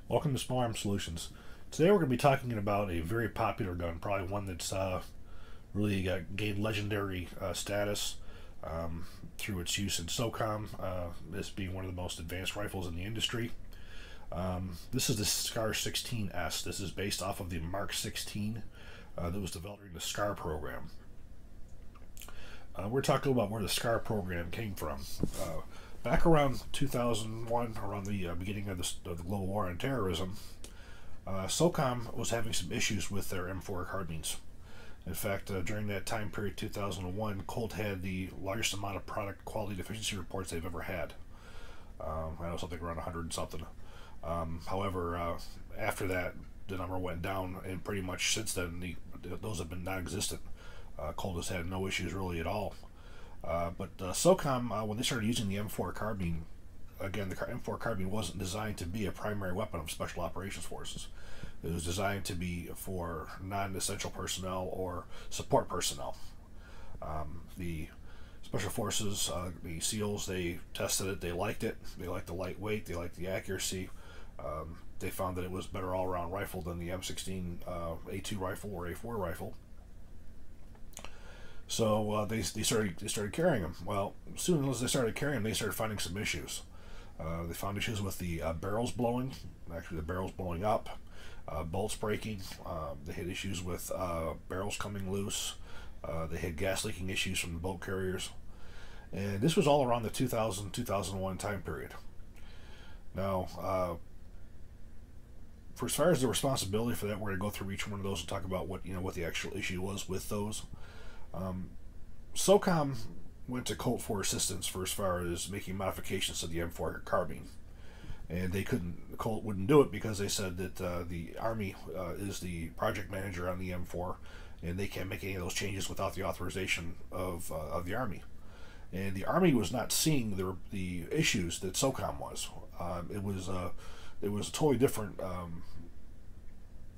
Welcome to Small Arms Solutions. Today we're going to be talking about a very popular gun, probably one that's really gained legendary status through its use in SOCOM, this being one of the most advanced rifles in the industry. This is the SCAR 16S. This is based off of the Mark 16 that was developed during the SCAR program. We're talking about where the SCAR program came from. Back around 2001, around the beginning of the global war on terrorism, SOCOM was having some issues with their M4 carbines. In fact, during that time period, 2001, Colt had the largest amount of product quality deficiency reports they've ever had. I know something around 100 and something. However, after that, the number went down, and pretty much since then, those have been non-existent. Colt has had no issues really at all. But SOCOM, when they started using the M4 carbine, again, the M4 carbine wasn't designed to be a primary weapon of Special Operations Forces. It was designed to be for non-essential personnel or support personnel. The Special Forces, the SEALs, they tested it, they liked it, they liked the lightweight, they liked the accuracy. They found that it was better all-around rifle than the M16 A2 rifle or A4 rifle. So they started carrying them. Well, as soon as they started carrying them, they started finding some issues. They found issues with the barrels blowing, actually the barrels blowing up, bolts breaking. They had issues with barrels coming loose. They had gas leaking issues from the boat carriers. And this was all around the 2000-2001 time period. Now, for as far as the responsibility for that, we're going to go through each one of those and talk about what the actual issue was with those. SOCOM went to Colt for assistance for as far as making modifications to the M4 carbine, and Colt wouldn't do it because they said that the Army is the project manager on the M4, and they can't make any of those changes without the authorization of the Army. And the Army was not seeing the issues that SOCOM was. It was a totally different.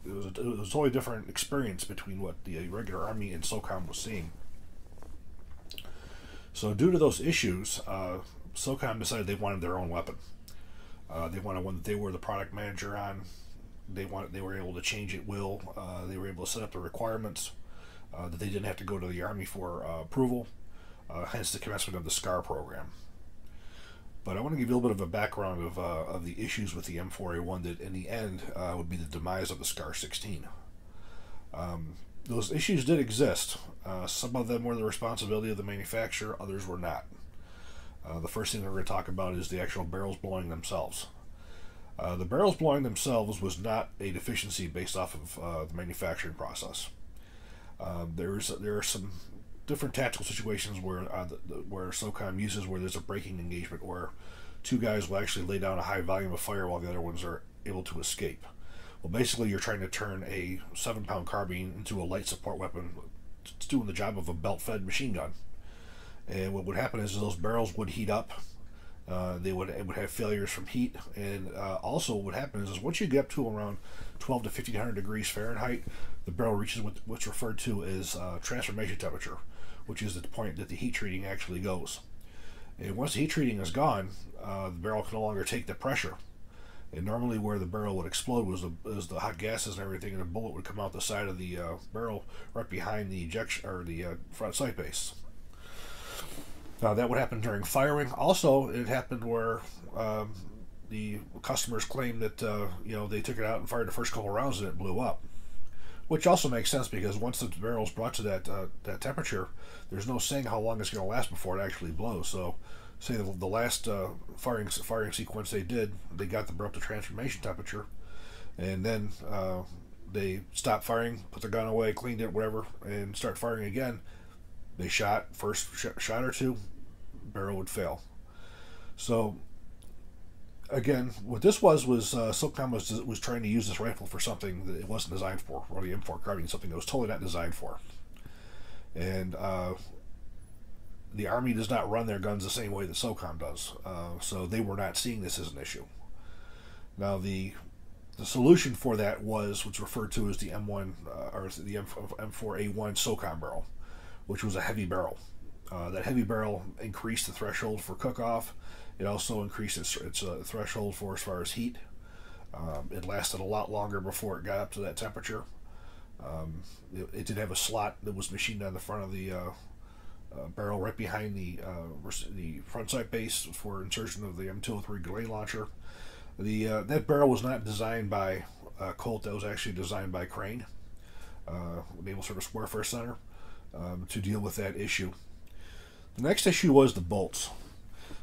It was a totally different experience between what the regular Army and SOCOM was seeing. So due to those issues, SOCOM decided they wanted their own weapon. They wanted one that they were the product manager on. They were able to change at will. They were able to set up the requirements that they didn't have to go to the Army for approval. Hence the commencement of the SCAR program. But I want to give you a little bit of a background of the issues with the M4A1 that in the end would be the demise of the SCAR 16. Those issues did exist. Some of them were the responsibility of the manufacturer, others were not. The first thing we're going to talk about is the actual barrels blowing themselves. The barrels blowing themselves was not a deficiency based off of the manufacturing process. There are some different tactical situations where SOCOM uses where there's a braking engagement where two guys will actually lay down a high volume of fire while the other ones are able to escape. Well, basically, you're trying to turn a 7-pound carbine into a light support weapon. It's doing the job of a belt-fed machine gun. And what would happen is those barrels would heat up. It would have failures from heat. And also what would happen is once you get up to around 12 to 1500 degrees Fahrenheit, the barrel reaches what's referred to as transformation temperature, which is the point that the heat treating actually goes. And once the heat treating is gone, the barrel can no longer take the pressure. And normally where the barrel would explode was the hot gases and everything, and a bullet would come out the side of the barrel right behind the ejection or the front sight base. Now that would happen during firing. Also, it happened where the customers claimed that they took it out and fired the first couple rounds and it blew up, which also makes sense because once the barrel is brought to that temperature, there's no saying how long it's going to last before it actually blows. So, say the last firing sequence they did, they got the barrel up to transformation temperature, and then they stopped firing, put the gun away, cleaned it, whatever, and start firing again. They shot first shot or two, barrel would fail. So again, what this was SOCOM was trying to use this rifle for something that it wasn't designed for, or the M4 carbine, something that was totally not designed for. And the Army does not run their guns the same way that SOCOM does, so they were not seeing this as an issue. Now the solution for that was what's referred to as the M1 or the M4A1 SOCOM barrel, which was a heavy barrel. That heavy barrel increased the threshold for cook-off. It also increased its threshold for as far as heat. It lasted a lot longer before it got up to that temperature. It did have a slot that was machined on the front of the barrel, right behind the front sight base for insertion of the M203 grenade launcher. That barrel was not designed by Colt. That was actually designed by Crane, Naval Service Warfare Center, to deal with that issue. The next issue was the bolts.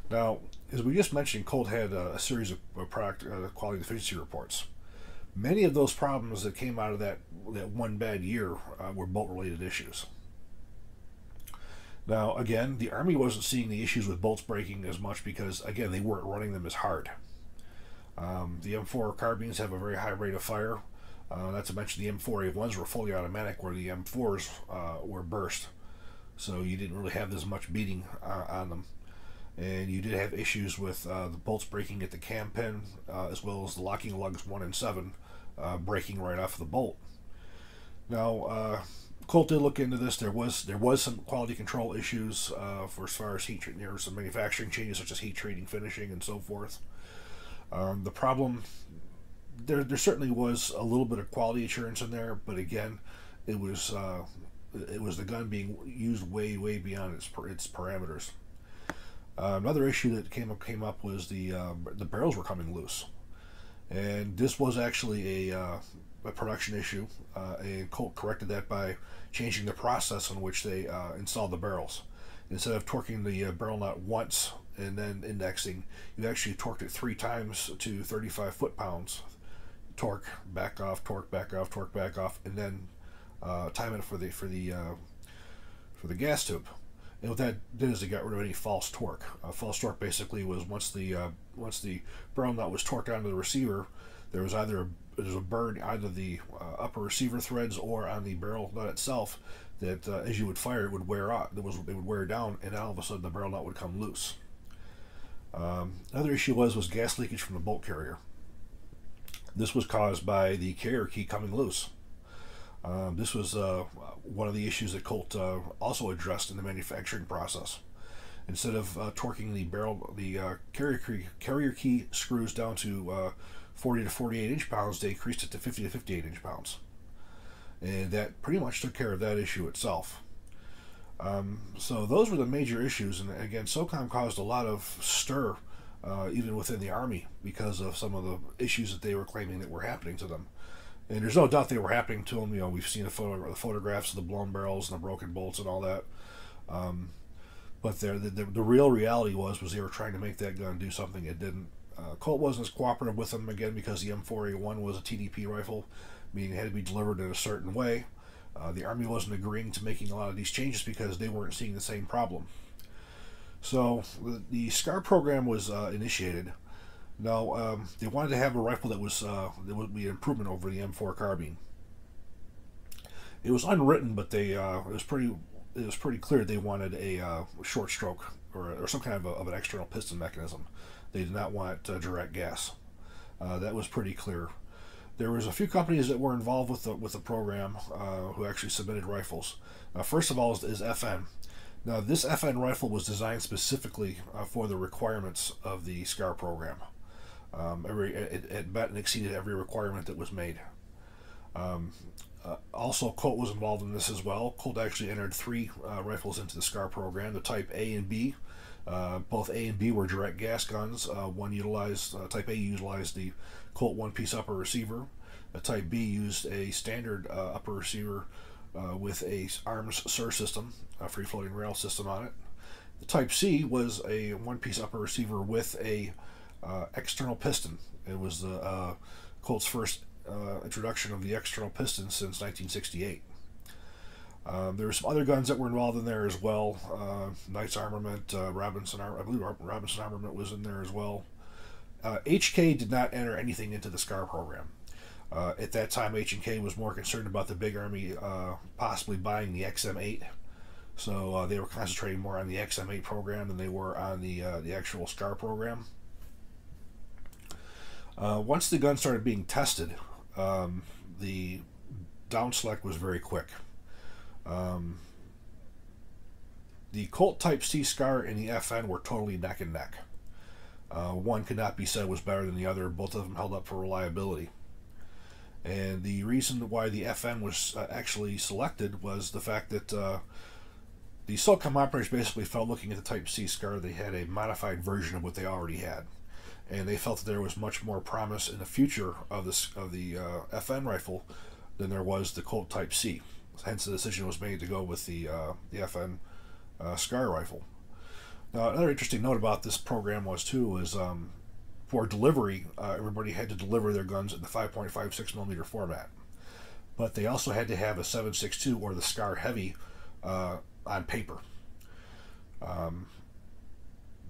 Now, as we just mentioned, Colt had a series of product quality deficiency reports. Many of those problems that came out of that one bad year were bolt-related issues. Now, again, the Army wasn't seeing the issues with bolts breaking as much because, again, they weren't running them as hard. The M4 carbines have a very high rate of fire. Not to mention the M4A1s were fully automatic, where the M4s were burst. So you didn't really have as much beating on them. And you did have issues with the bolts breaking at the cam pin, as well as the locking lugs 1 and 7 breaking right off the bolt. Now, Colt did look into this. There was some quality control issues for as far as heat treating. There were some manufacturing changes such as heat treating, finishing, and so forth. The problem, there certainly was a little bit of quality assurance in there, but again, it was the gun being used way beyond its parameters. Another issue that came up was the barrels were coming loose, and this was actually a production issue, and Colt corrected that by changing the process in which they installed the barrels. Instead of torquing the barrel nut once and then indexing, you actually torqued it 3 times to 35 foot-pounds. Torque, back off, torque, back off, torque, back off, and then time it for the gas tube. And what that did is it got rid of any false torque. False torque basically was once the barrel nut was torqued onto the receiver, there was a burn either the upper receiver threads or on the barrel nut itself that as you would fire, it would wear out. It would wear down, and all of a sudden the barrel nut would come loose. Another issue was gas leakage from the bolt carrier. This was caused by the carrier key coming loose. This was one of the issues that Colt also addressed in the manufacturing process. Instead of torquing the carrier key screws down to 40 to 48 inch-pounds, they increased it to 50 to 58 inch-pounds. And that pretty much took care of that issue itself. So those were the major issues, and again, SOCOM caused a lot of stir even within the Army because of some of the issues that they were claiming that were happening to them. And there's no doubt they were happening to them. You know, we've seen the photographs of the blown barrels and the broken bolts and all that. But the real reality was they were trying to make that gun do something it didn't. Colt wasn't as cooperative with them, again, because the M4A1 was a TDP rifle, meaning it had to be delivered in a certain way. The Army wasn't agreeing to making a lot of these changes because they weren't seeing the same problem. So the SCAR program was initiated. Now, they wanted to have a rifle that would be an improvement over the M4 carbine. It was unwritten, but it was pretty clear they wanted a short stroke or some kind of an external piston mechanism. They did not want direct gas. That was pretty clear. There was a few companies that were involved with the program who actually submitted rifles. First of all is FN. Now, this FN rifle was designed specifically for the requirements of the SCAR program. It met and exceeded every requirement that was made. Also, Colt was involved in this as well. Colt actually entered 3 rifles into the SCAR program, the Type A and B. Both A and B were direct gas guns. Type A utilized the Colt one-piece upper receiver. Type B used a standard upper receiver with a arms SIR system, a free-floating rail system on it. The Type C was a one-piece upper receiver with a external piston. It was the Colt's first introduction of the external piston since 1968. There were some other guns that were involved in there as well. Knight's Armament, I believe Robinson Armament was in there as well. HK did not enter anything into the SCAR program. At that time, H&K was more concerned about the big Army possibly buying the XM8. So they were concentrating more on the XM8 program than they were on the actual SCAR program. Once the gun started being tested, the down select was very quick. The Colt Type C SCAR and the FN were totally neck and neck. One could not be said was better than the other. Both of them held up for reliability. And the reason why the FN was actually selected was the fact that the SOCOM operators basically felt, looking at the Type C SCAR, they had a modified version of what they already had. And they felt that there was much more promise in the future of the FN rifle than there was the Colt Type C. Hence the decision was made to go with the FN SCAR rifle. Now, another interesting note about this program was for delivery, everybody had to deliver their guns in the 5.56mm format. But they also had to have a 7.62 or the SCAR Heavy on paper.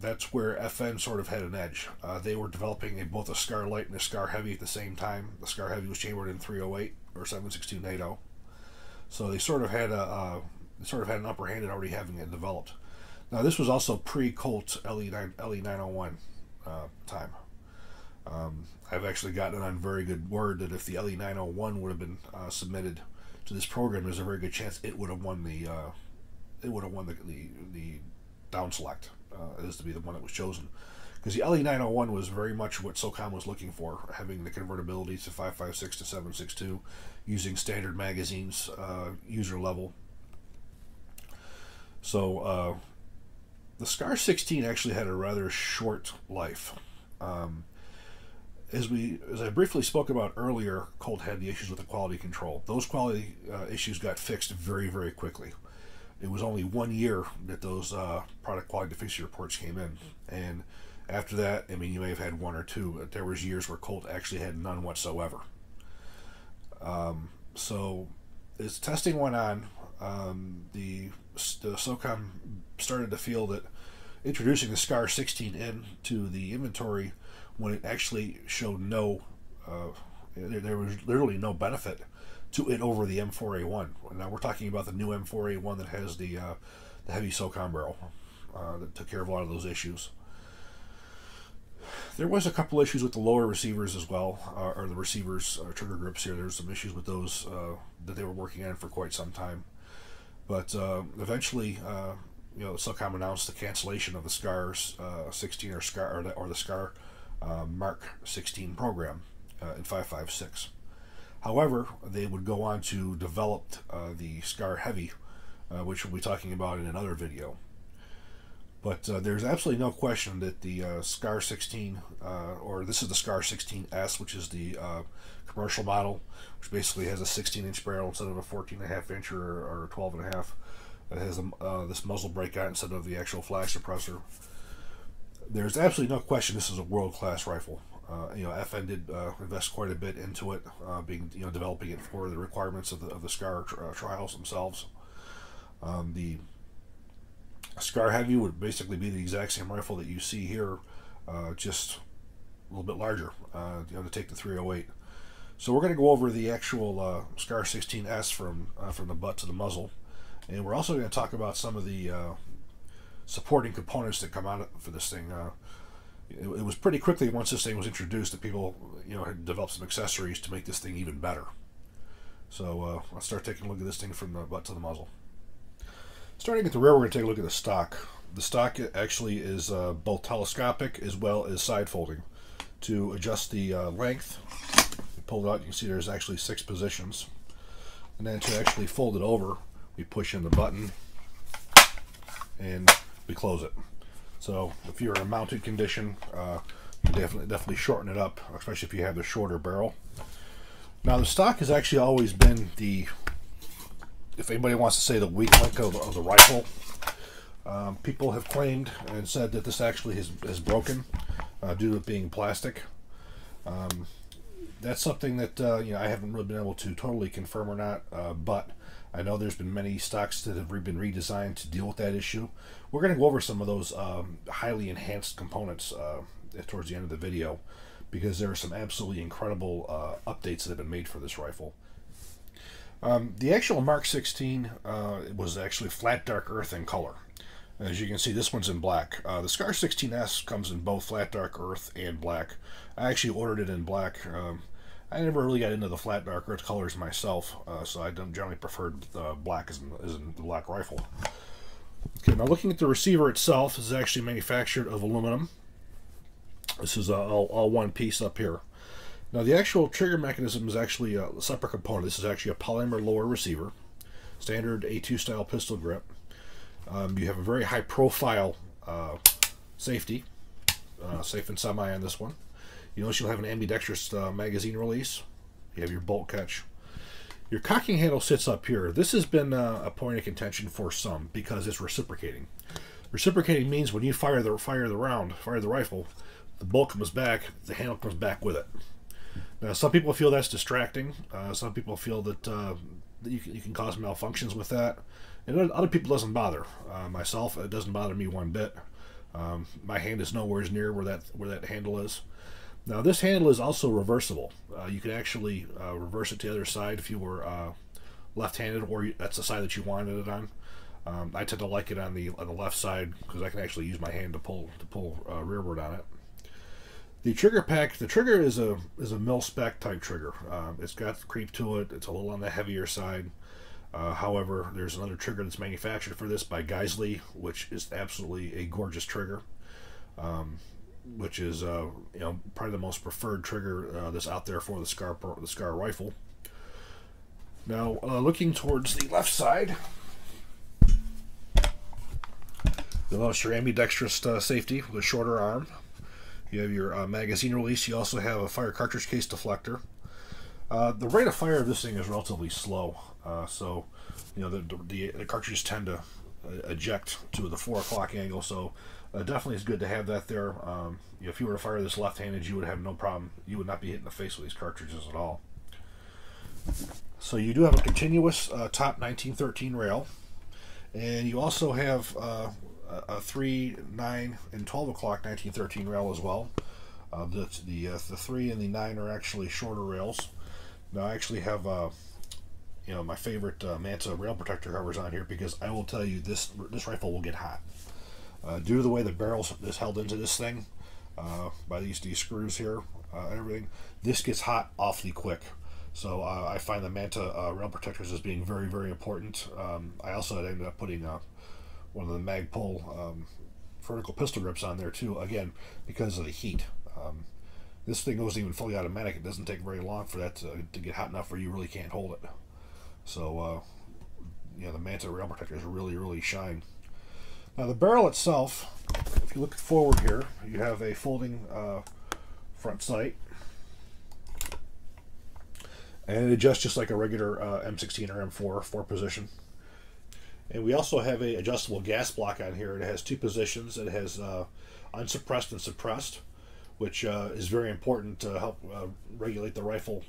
That's where FN sort of had an edge. They were developing both a SCAR Light and a SCAR Heavy at the same time. The SCAR Heavy was chambered in 308 or 7.62 NATO. So they sort of had an upper hand in already having it developed. Now this was also pre-Colt LE901 time. I've actually gotten it on very good word that if the LE901 would have been submitted to this program, there's a very good chance it would have won the down select as to be the one that was chosen, because the LE901 was very much what SOCOM was looking for, having the convertibility to 5.56 to 7.62, using standard magazines, user level. So the SCAR 16 actually had a rather short life. As I briefly spoke about earlier, Colt had the issues with the quality control. Those quality issues got fixed very, very quickly. It was only 1 year that those product quality deficiency reports came in, and after that, I mean, you may have had one or two, but there was years where Colt actually had none whatsoever. So as testing went on, the SOCOM started to feel that introducing the SCAR 16 into the inventory, when it actually showed there was literally no benefit to it over the M4A1. Now we're talking about the new M4A1 that has the heavy SOCOM barrel that took care of a lot of those issues. There was a couple issues with the lower receivers as well, or the receivers trigger grips here. There was some issues with those that they were working on for quite some time. But eventually, SOCOM announced the cancellation of the SCAR 16 or the SCAR Mark 16 program in 5.56. However, they would go on to develop the SCAR Heavy, which we'll be talking about in another video. But there's absolutely no question that the SCAR 16, or this is the SCAR 16S, which is the commercial model, which basically has a 16-inch barrel instead of a 14.5-inch or 12.5. It has this muzzle break on instead of the actual flash suppressor. There's absolutely no question this is a world-class rifle. FN did invest quite a bit into it, developing it for the requirements of the SCAR trials themselves. The SCAR Heavy would basically be the exact same rifle that you see here, just a little bit larger, to take the 308. So we're going to go over the actual SCAR 16S from the butt to the muzzle, and we're also going to talk about some of the supporting components that come out for this thing. It was pretty quickly, once this thing was introduced, that people had developed some accessories to make this thing even better. So let's start taking a look at this thing from the butt to the muzzle. Starting at the rear, we're going to take a look at the stock. The stock actually is both telescopic as well as side folding. To adjust the length, we pull it out, you can see there's actually 6 positions. And then to actually fold it over, we push in the button and we close it. So if you're in a mounted condition, you definitely shorten it up, especially if you have the shorter barrel. Now the stock has actually always been if anybody wants to say the weak link of the rifle. People have claimed and said that this actually is broken due to it being plastic. That's something that I haven't really been able to totally confirm or not, but I know there's been many stocks that have been redesigned to deal with that issue. We're going to go over some of those highly enhanced components towards the end of the video, because there are some absolutely incredible updates that have been made for this rifle. The actual Mark 16 was actually flat dark earth in color. As you can see, this one's in black. The SCAR 16S comes in both flat dark earth and black. I actually ordered it in black. I never really got into the flat dark earth colors myself, so I don't generally prefer black as in the black rifle. Okay, now looking at the receiver itself, this is actually manufactured of aluminum. This is all one piece up here. Now the actual trigger mechanism is actually a separate component. This is actually a polymer lower receiver, standard A2 style pistol grip. You have a very high profile safety, safe and semi on this one. You notice you'll have an ambidextrous magazine release. You have your bolt catch. Your cocking handle sits up here. This has been a point of contention for some because it's reciprocating. Reciprocating means when you fire the rifle, the bolt comes back, the handle comes back with it. Now, some people feel that's distracting. Some people feel that you can cause malfunctions with that, and other people it doesn't bother. Myself, it doesn't bother me one bit. My hand is nowhere near where that handle is. Now, this handle is also reversible. You can actually reverse it to the other side if you were left-handed, or that's the side that you wanted it on. I tend to like it on the left side because I can actually use my hand to pull rearward on it. The trigger pack, the trigger is a mil-spec type trigger. It's got creep to it. It's a little on the heavier side. However, there's another trigger that's manufactured for this by Geisley, which is absolutely a gorgeous trigger. Which is probably the most preferred trigger that's out there for the Scar rifle. Now, looking towards the left side, you'll notice your ambidextrous safety with a shorter arm. You have your magazine release. You also have a fire cartridge case deflector. The rate of fire of this thing is relatively slow, so the cartridges tend to eject to the 4 o'clock angle. So definitely is good to have that there. If you were to fire this left-handed, you would have no problem. You would not be hitting the face with these cartridges at all. So you do have a continuous top 1913 rail, and you also have a 3, 9, and 12 o'clock 1913 rail as well. The 3 and the 9 are actually shorter rails. Now I actually have my favorite Manta rail protector covers on here because I will tell you this rifle will get hot. Due to the way the barrel is held into this thing by these screws here and everything, this gets hot awfully quick. So I find the Manta rail protectors as being very, very important. I also ended up putting one of the Magpul vertical pistol grips on there too, again, because of the heat. This thing wasn't even fully automatic. It doesn't take very long for that to get hot enough where you really can't hold it. So, the Manta rail protectors really, really shine. Now, the barrel itself, if you look forward here, you have a folding front sight. And it adjusts just like a regular M16 or M4 4-position. And we also have a adjustable gas block on here. It has 2 positions. It has unsuppressed and suppressed, which is very important to help regulate the rifle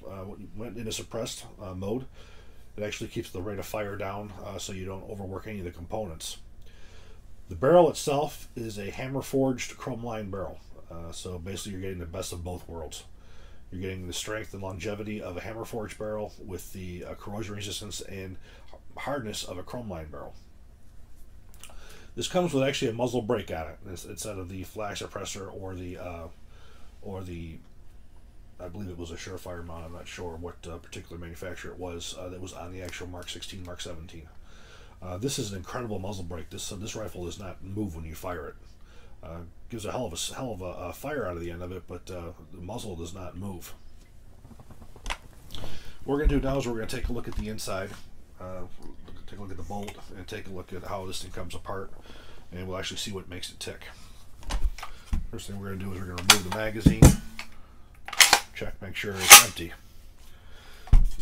when in a suppressed mode. It actually keeps the rate of fire down so you don't overwork any of the components. The barrel itself is a hammer-forged chrome-lined barrel. So basically you're getting the best of both worlds. You're getting the strength and longevity of a hammer-forged barrel with the corrosion resistance and hardness of a chrome-lined barrel. This comes with actually a muzzle break on it instead of the flash suppressor or the I believe it was a Surefire mount. I'm not sure what particular manufacturer it was that was on the actual Mark 16, Mark 17. This is an incredible muzzle brake. This rifle does not move when you fire it. Gives a hell of a fire out of the end of it, but the muzzle does not move. What we're going to do now is we're going to take a look at the inside, take a look at the bolt, and take a look at how this thing comes apart, and we'll actually see what makes it tick. First thing we're going to do is we're going to remove the magazine, check, make sure it's empty.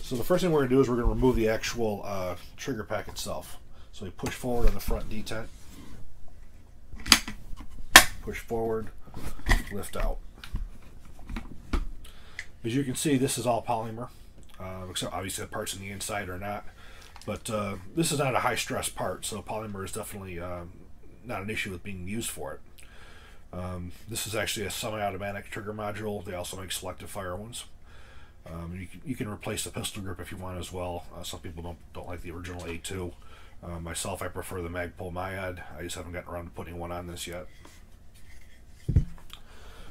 So the first thing we're going to do is we're going to remove the actual trigger pack itself. So we push forward on the front detent, push forward, lift out. As you can see, this is all polymer, except obviously the parts on the inside are not. But this is not a high stress part, so polymer is definitely not an issue with being used for it. This is actually a semi-automatic trigger module. They also make selective fire ones. You can replace the pistol grip if you want as well. Some people don't like the original A2. Myself, I prefer the Magpul Myad. I just haven't gotten around to putting one on this yet.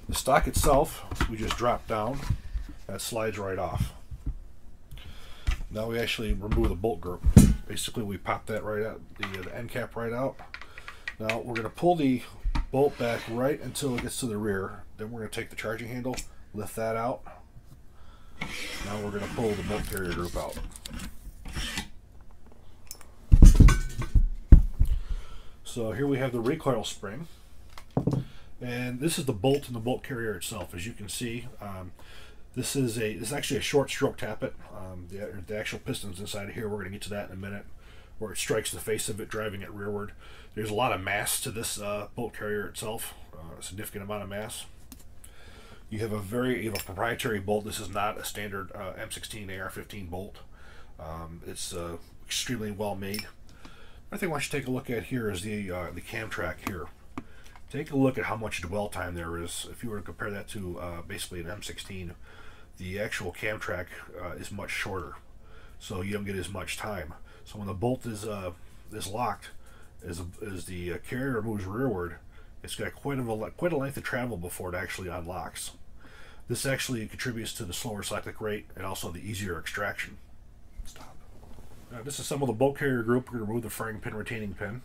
The stock itself, we just drop down. That slides right off. Now we actually remove the bolt group. Basically, we pop that right out, the end cap right out. Now we're going to pull the bolt back right until it gets to the rear. Then we're going to take the charging handle, lift that out. Now we're going to pull the bolt carrier group out. So here we have the recoil spring, and this is the bolt in the bolt carrier itself. As you can see, this is actually a short stroke tappet. The actual piston's inside of here. We're going to get to that in a minute, where it strikes the face of it, driving it rearward. There's a lot of mass to this bolt carrier itself, a significant amount of mass. You have a proprietary bolt. This is not a standard M16 AR-15 bolt. It's extremely well made. Another thing I want you to take a look at here is the cam track here. Take a look at how much dwell time there is. If you were to compare that to basically an M16, the actual cam track is much shorter, so you don't get as much time. So when the bolt is locked, as the carrier moves rearward, it's got quite a length of travel before it actually unlocks. This actually contributes to the slower cyclic rate and also the easier extraction. Stop. This is some of the bolt carrier group. We're going to remove the firing pin retaining pin.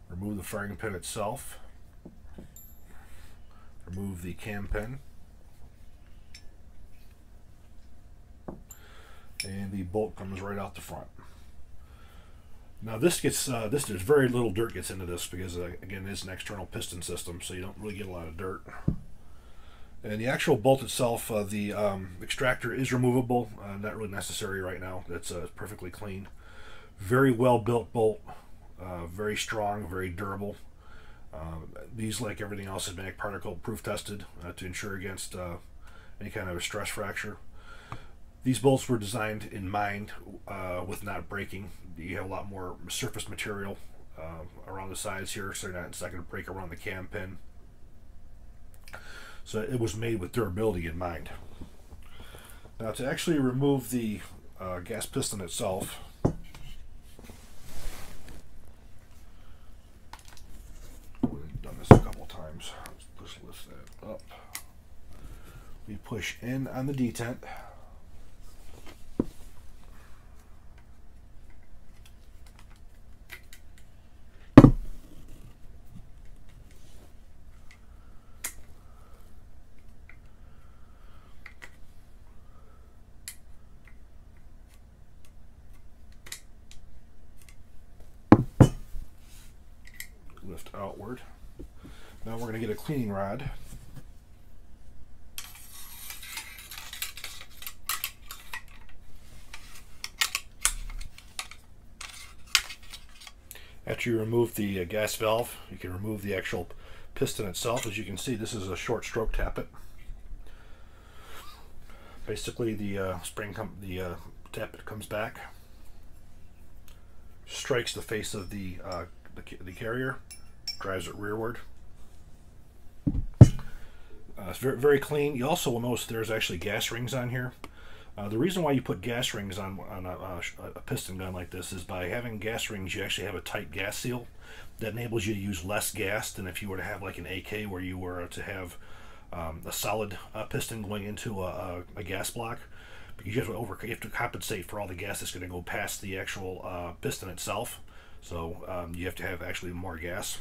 Remove the firing pin itself. Remove the cam pin. And the bolt comes right out the front. Now there's very little dirt gets into this because again, it is an external piston system, so you don't really get a lot of dirt. And the actual bolt itself, the extractor is removable, not really necessary right now. That's perfectly clean. Very well built bolt, very strong, very durable. These, like everything else, have been particle proof tested to ensure against any kind of a stress fracture. These bolts were designed in mind with not breaking. You have a lot more surface material around the sides here, so it's not going to break around the cam pin. So it was made with durability in mind. Now to actually remove the gas piston itself, we've done this a couple times. Let's lift that up. We push in on the detent. Lift outward. Now we're going to get a cleaning rod. After you remove the gas valve, you can remove the actual piston itself. As you can see, this is a short stroke tappet. Basically, the tappet comes back, strikes the face of the carrier, drives it rearward. It's very, very clean. You also will notice there's actually gas rings on here. The reason why you put gas rings on a piston gun like this is by having gas rings, you actually have a tight gas seal that enables you to use less gas than if you were to have like an AK, where you were to have a solid piston going into a gas block. Because you have to compensate for all the gas that's going to go past the actual piston itself. So you have to have actually more gas.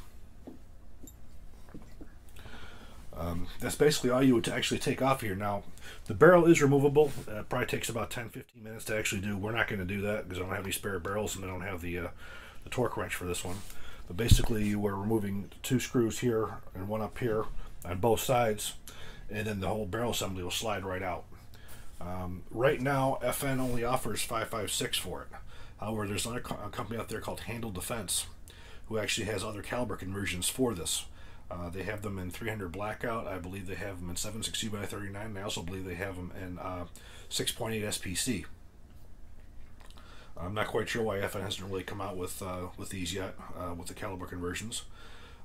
That's basically all you would actually take off here. Now, the barrel is removable. It probably takes about 10-15 minutes to actually do. We're not going to do that because I don't have any spare barrels and I don't have the torque wrench for this one. But basically, you were removing 2 screws here and 1 up here on both sides, and then the whole barrel assembly will slide right out. Right now, FN only offers 5.56 for it. However, there's another company out there called Handle Defense who actually has other caliber conversions for this. They have them in 300 blackout. I believe they have them in 7.62x39. And I also believe they have them in 6.8 SPC. I'm not quite sure why FN hasn't really come out with these yet, with the caliber conversions.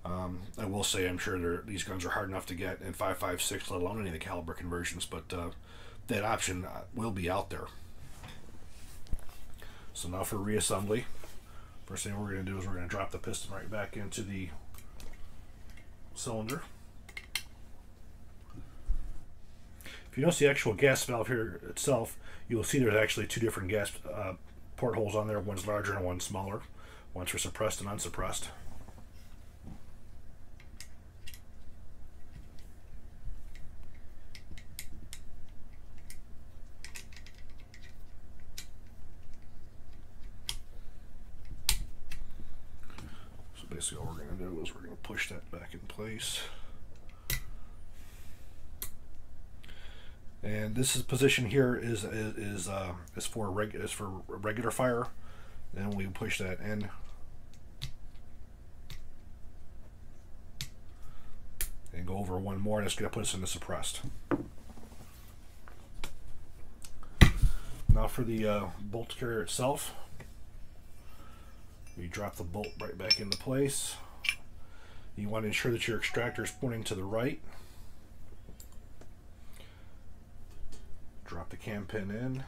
I will say I'm sure these guns are hard enough to get in 5.56, let alone any of the caliber conversions, but that option will be out there. So now for reassembly, first thing we're going to do is we're going to drop the piston right back into the cylinder. If you notice the actual gas valve here itself, you will see there's actually 2 different gas portholes on there. One's larger and one's smaller. One's for suppressed and unsuppressed. basically all we're going to do is we're going to push that back in place. And this is position here is for regular fire. Then we push that in. And go over one more, and it's going to put us into suppressed. Now for the bolt carrier itself, you drop the bolt right back into place. You want to ensure that your extractor is pointing to the right. Drop the cam pin in.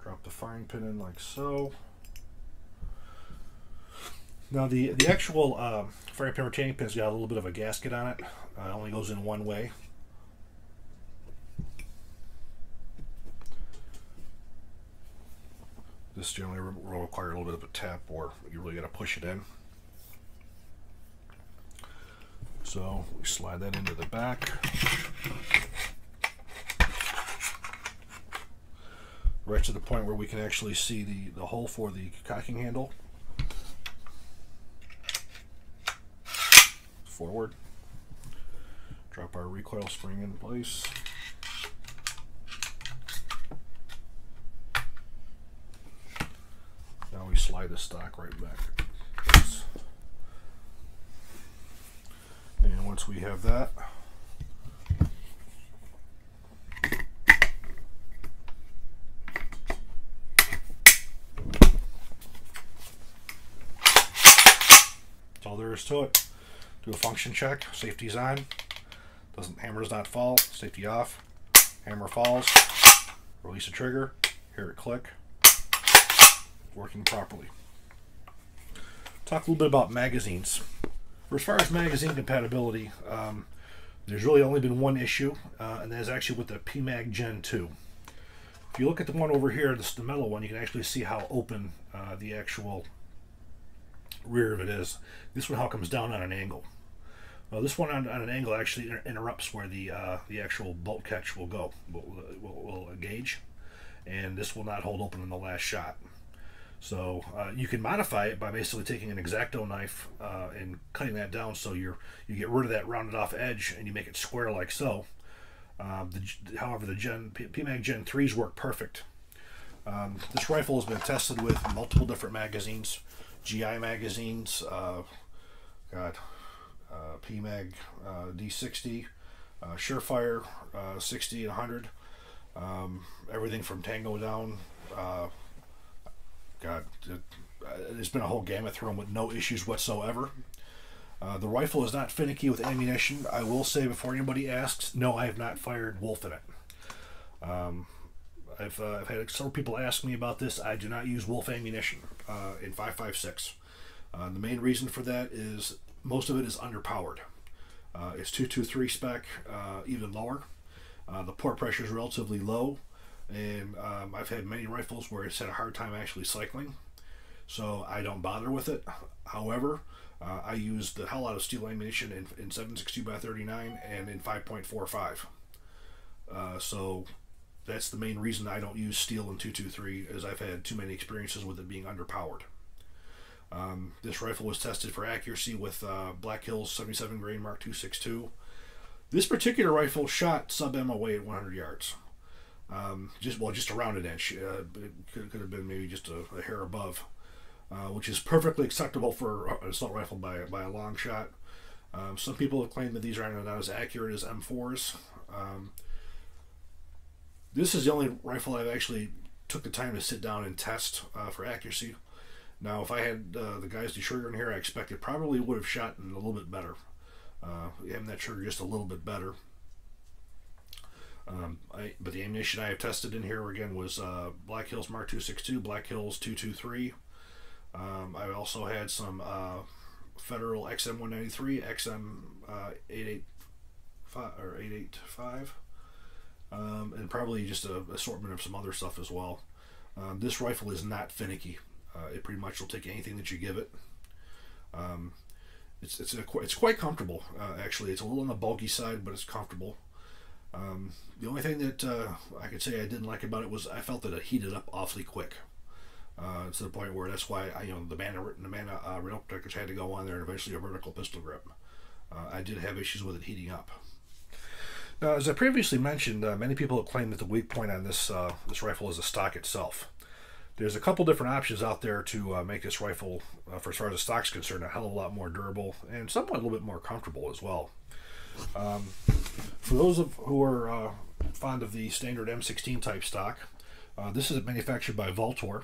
Drop the firing pin in like so. Now the actual firing pin retaining pin's got a little bit of a gasket on it. It only goes in one way. This generally will require a little bit of a tap, or you really got to push it in. So we slide that into the back. Right to the point where we can actually see the hole for the cocking handle. Forward. Drop our recoil spring in place. Now we slide the stock right back. And once we have that, that's all there is to it. Do a function check. Safety's on. Hammer does not fall. Safety off. Hammer falls. Release the trigger. Hear it click. Working properly. Talk a little bit about magazines. For as far as magazine compatibility, there's really only been one issue, and that is actually with the PMag Gen 2. If you look at the one over here, the metal one, you can actually see how open the actual rear of it is. This one how it comes down on an angle. This one on an angle actually interrupts where the actual bolt catch will go, will engage, and this will not hold open in the last shot. So you can modify it by basically taking an X-Acto knife and cutting that down so you get rid of that rounded off edge and you make it square like so. However, the PMag Gen 3s work perfect. This rifle has been tested with multiple different magazines, GI magazines, PMag D60, Surefire 60 and 100, everything from Tango down. There's been a whole gamut through them with no issues whatsoever. The rifle is not finicky with ammunition. I will say before anybody asks, no, I have not fired Wolf in it. I've had several people ask me about this. I do not use Wolf ammunition in 5.56. The main reason for that is most of it is underpowered. It's 223 spec, even lower. The port pressure is relatively low. And I've had many rifles where it's had a hard time actually cycling, so I don't bother with it. However, I use the hell out of steel ammunition in 7.62x39 and in 5.45. So that's the main reason I don't use steel in 223, is I've had too many experiences with it being underpowered. This rifle was tested for accuracy with Black Hills 77 grain Mark 262. This particular rifle shot sub MOA at 100 yards. Just a rounded edge. It could have been maybe just a hair above, which is perfectly acceptable for an assault rifle by a long shot. Some people have claimed that these are not as accurate as M4s. This is the only rifle I've actually took the time to sit down and test for accuracy. Now, if I had the guys do trigger in here, I expect it probably would have shot a little bit better. Having that trigger just a little bit better. But the ammunition I have tested in here again was Black Hills Mark 262, Black Hills 223. I also had some Federal XM193, XM 885, and probably just an assortment of some other stuff as well. This rifle is not finicky. It pretty much will take anything that you give it. It's quite comfortable. Actually, it's a little on the bulky side, but it's comfortable. The only thing that I could say I didn't like about it was I felt that it heated up awfully quick. To the point where that's why the mana rail protectors had to go on there, and eventually a vertical pistol grip. I did have issues with it heating up. Now, as I previously mentioned, many people have claimed that the weak point on this rifle is the stock itself. There's a couple different options out there to make this rifle, for as far as the stock's concerned, a hell of a lot more durable and somewhat a little bit more comfortable as well. For those who are fond of the standard M16 type stock, this is manufactured by Valtor.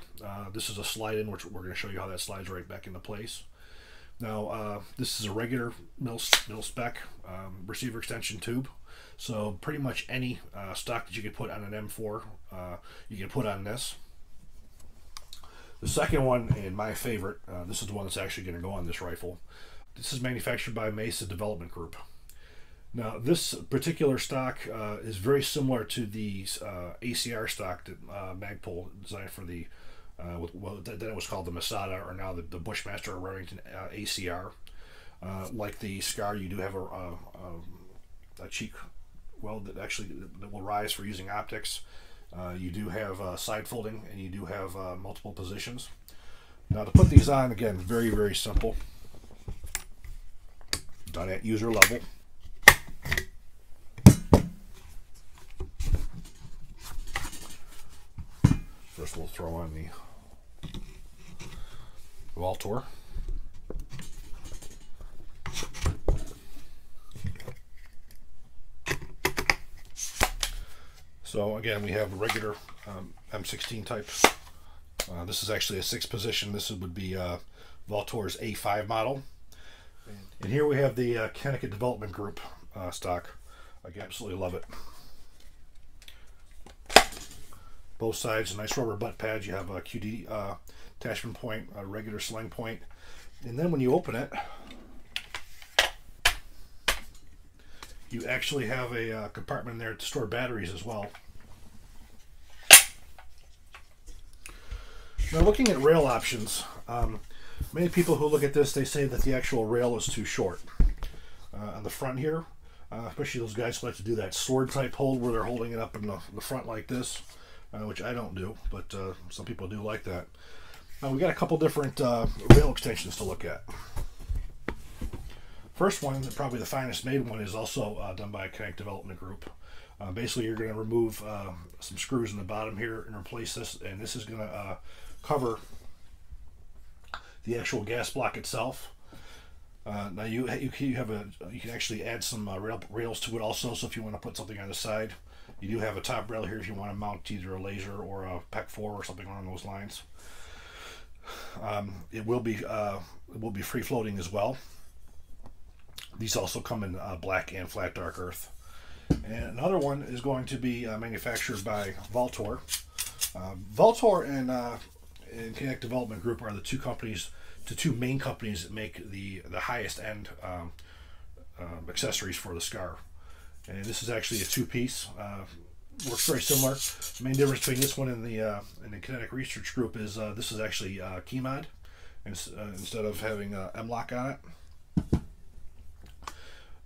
This is a slide-in, which we're going to show you how that slides right back into place. Now, this is a regular mil spec receiver extension tube. So pretty much any stock that you could put on an M4, you can put on this. The second one, and my favorite, this is the one that's actually going to go on this rifle. This is manufactured by Mesa Development Group. Now, this particular stock is very similar to the ACR stock that Magpul designed for the, then it was called the Masada, or now the Bushmaster or Remington ACR. Like the Scar, you do have a cheek weld that will rise for using optics. You do have side folding, and you do have multiple positions. Now, to put these on, again, very, very simple. Done at user level. First, we'll throw on the Valtor. So again, we have a regular M16 type. This is actually a 6 position. This would be Valtor's A5 model. And here we have the Connecticut Development Group stock. I absolutely love it. Both sides, nice rubber butt pads. You have a QD attachment point, a regular sling point. And then when you open it, you actually have a compartment in there to store batteries as well. Now, looking at rail options, many people who look at this, they say that the actual rail is too short. On the front here, especially those guys who like to do that sword type hold where they're holding it up in the front like this, which I don't do, but some people do like that. Now, we got a couple different rail extensions to look at. First one, probably the finest made one, is also done by Connect Development Group. Basically, you're going to remove some screws in the bottom here and replace this, and this is going to cover the actual gas block itself. Now you can actually add some rails to it also. So if you want to put something on the side, you do have a top rail here if you want to mount either a laser or a PEC 4 or something along those lines. It will be free floating as well. These also come in black and flat dark earth. And another one is going to be manufactured by Valtor. Valtor and Connect Development Group are the two main companies that make the highest end accessories for the Scar. And this is actually a 2-piece. Works very similar. The main difference between this one and the Kinetic Research Group is this is actually key mod instead of having M-lock on it.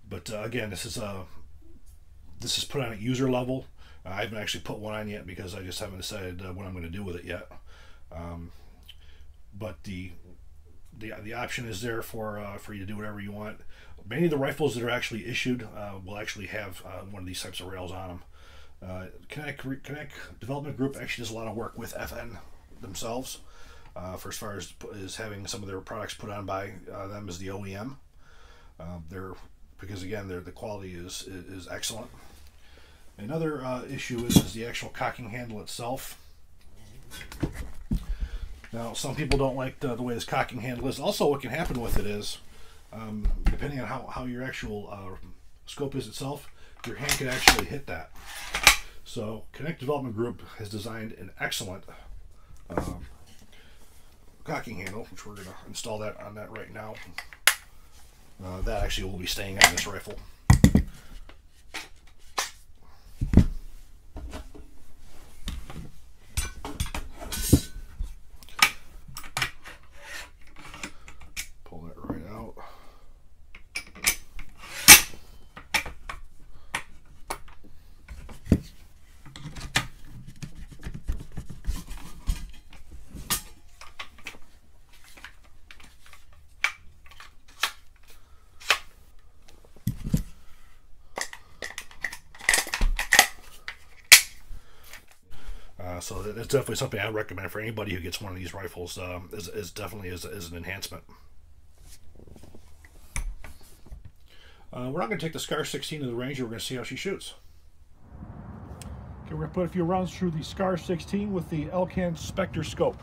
But again, this is put on at user level. I haven't actually put one on yet because I just haven't decided what I'm going to do with it yet. But the option is there for you to do whatever you want. Many of the rifles that are actually issued will actually have one of these types of rails on them. Connect Development Group actually does a lot of work with FN themselves, for as far as having some of their products put on by them as the OEM. Because again, the quality is excellent. Another issue is the actual cocking handle itself. Now, some people don't like the way this cocking handle is. Also, what can happen with it is, depending on how your actual scope is itself, your hand can actually hit that. So, Connect Development Group has designed an excellent cocking handle, which we're going to install that on that right now. That actually will be staying on this rifle. Pull that right out. So it's definitely something I recommend for anybody who gets one of these rifles. Is definitely is an enhancement. We're not going to take the Scar 16 to the range. We're going to see how she shoots. Okay, we're going to put a few rounds through the Scar 16 with the Elcan Spectre scope.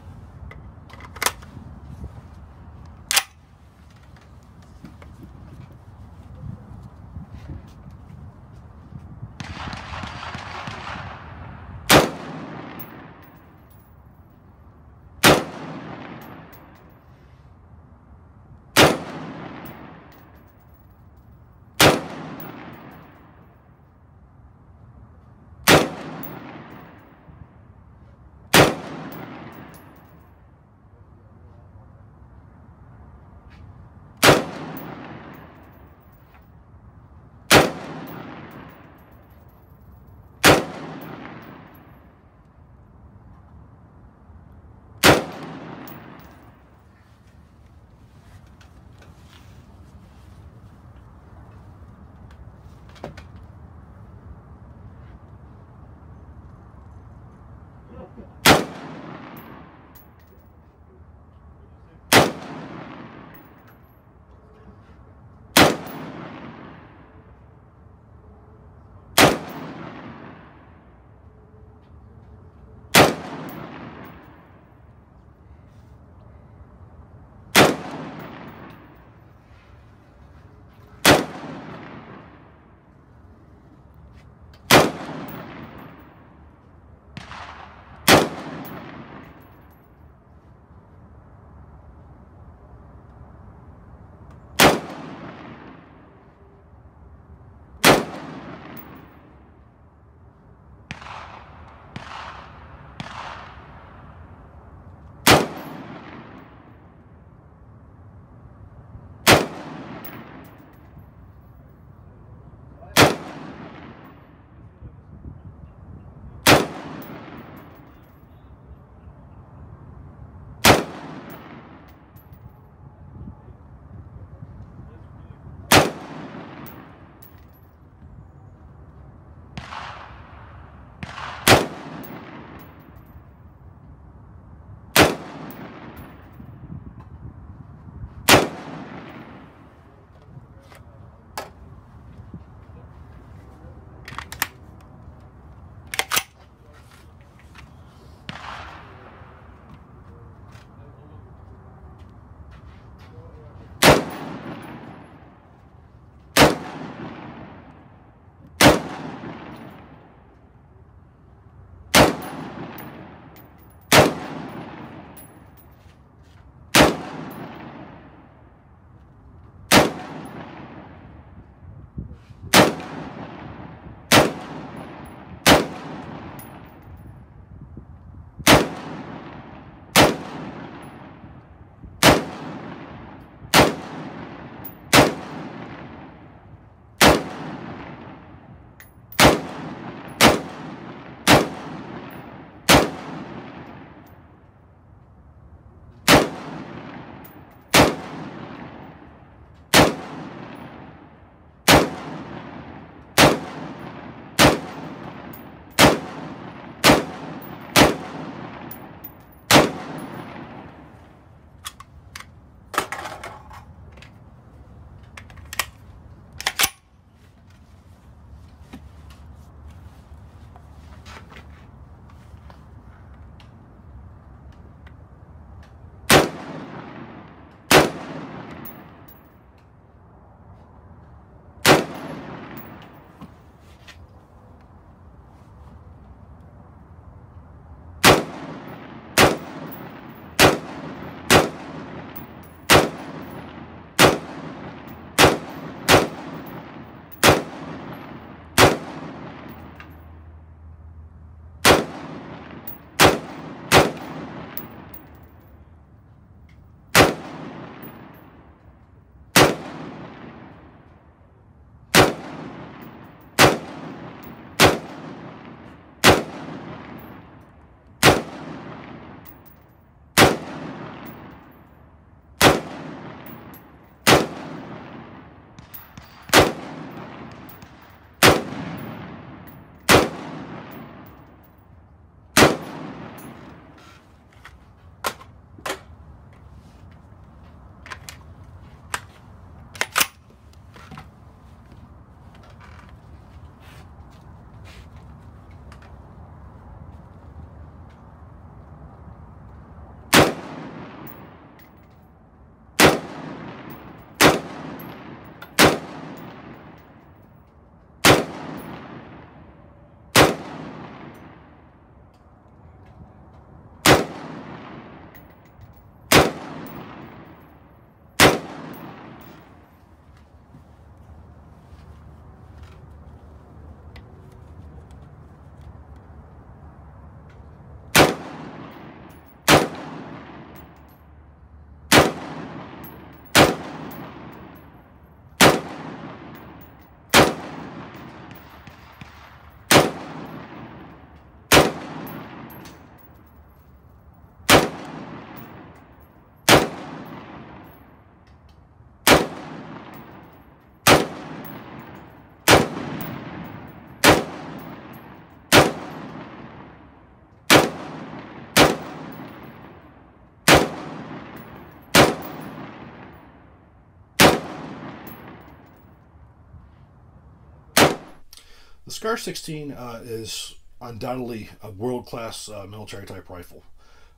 Scar 16 is undoubtedly a world-class military type rifle.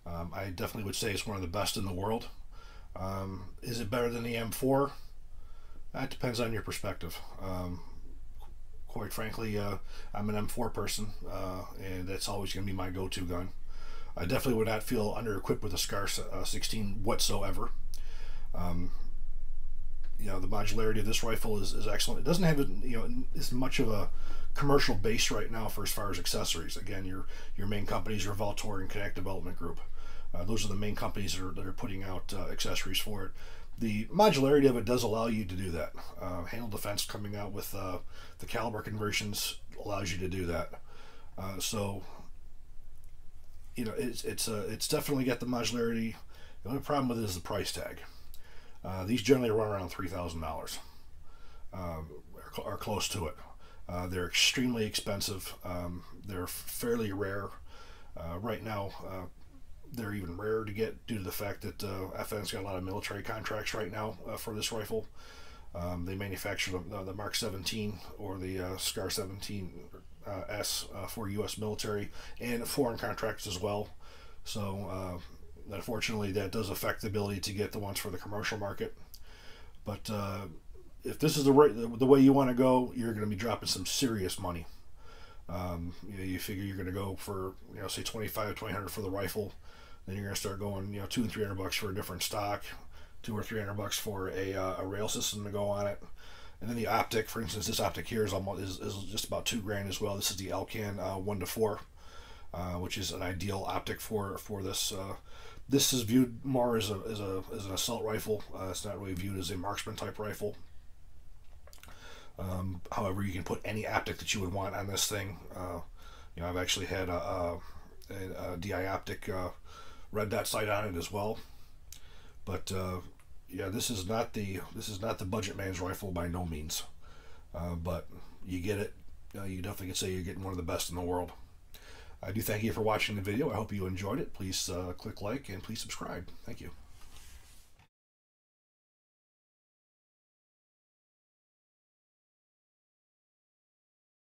I definitely would say it's one of the best in the world. Is it better than the M4? That depends on your perspective. Quite frankly, I'm an M4 person, and that's always going to be my go-to gun. I definitely would not feel under-equipped with a Scar 16 whatsoever. You know, the modularity of this rifle is excellent. It doesn't have, you know, as much of a commercial base right now for as far as accessories. Again, your main companies are Valtor and Connect Development Group. Those are the main companies that are putting out accessories for it. The modularity of it does allow you to do that. Handle Defense coming out with the caliber conversions allows you to do that. So, you know, it's definitely got the modularity. The only problem with it is the price tag. These generally run around $3,000, or close to it. They're extremely expensive. They're fairly rare. Right now, they're even rarer to get due to the fact that FN's got a lot of military contracts right now for this rifle. They manufacture the Mark 17 or the Scar 17 S for U.S. military and foreign contracts as well. So unfortunately, that does affect the ability to get the ones for the commercial market. But if this is the way you want to go, you're going to be dropping some serious money. You know, you figure you're going to go for, you know, say $2,500 for the rifle, then you're going to start going, you know, $200 and $300 for a different stock, $200 or $300 for a rail system to go on it, and then the optic. For instance, this optic here is just about $2,000 as well. This is the Elcan 1-4, which is an ideal optic for this. This is viewed more as an assault rifle. It's not really viewed as a marksman type rifle. However, you can put any optic that you would want on this thing. You know, I've actually had a DI optic red dot sight on it as well. But yeah, this is not the budget man's rifle by no means. But you get it. You definitely can say you're getting one of the best in the world. I do thank you for watching the video. I hope you enjoyed it. Please click like and please subscribe. Thank you.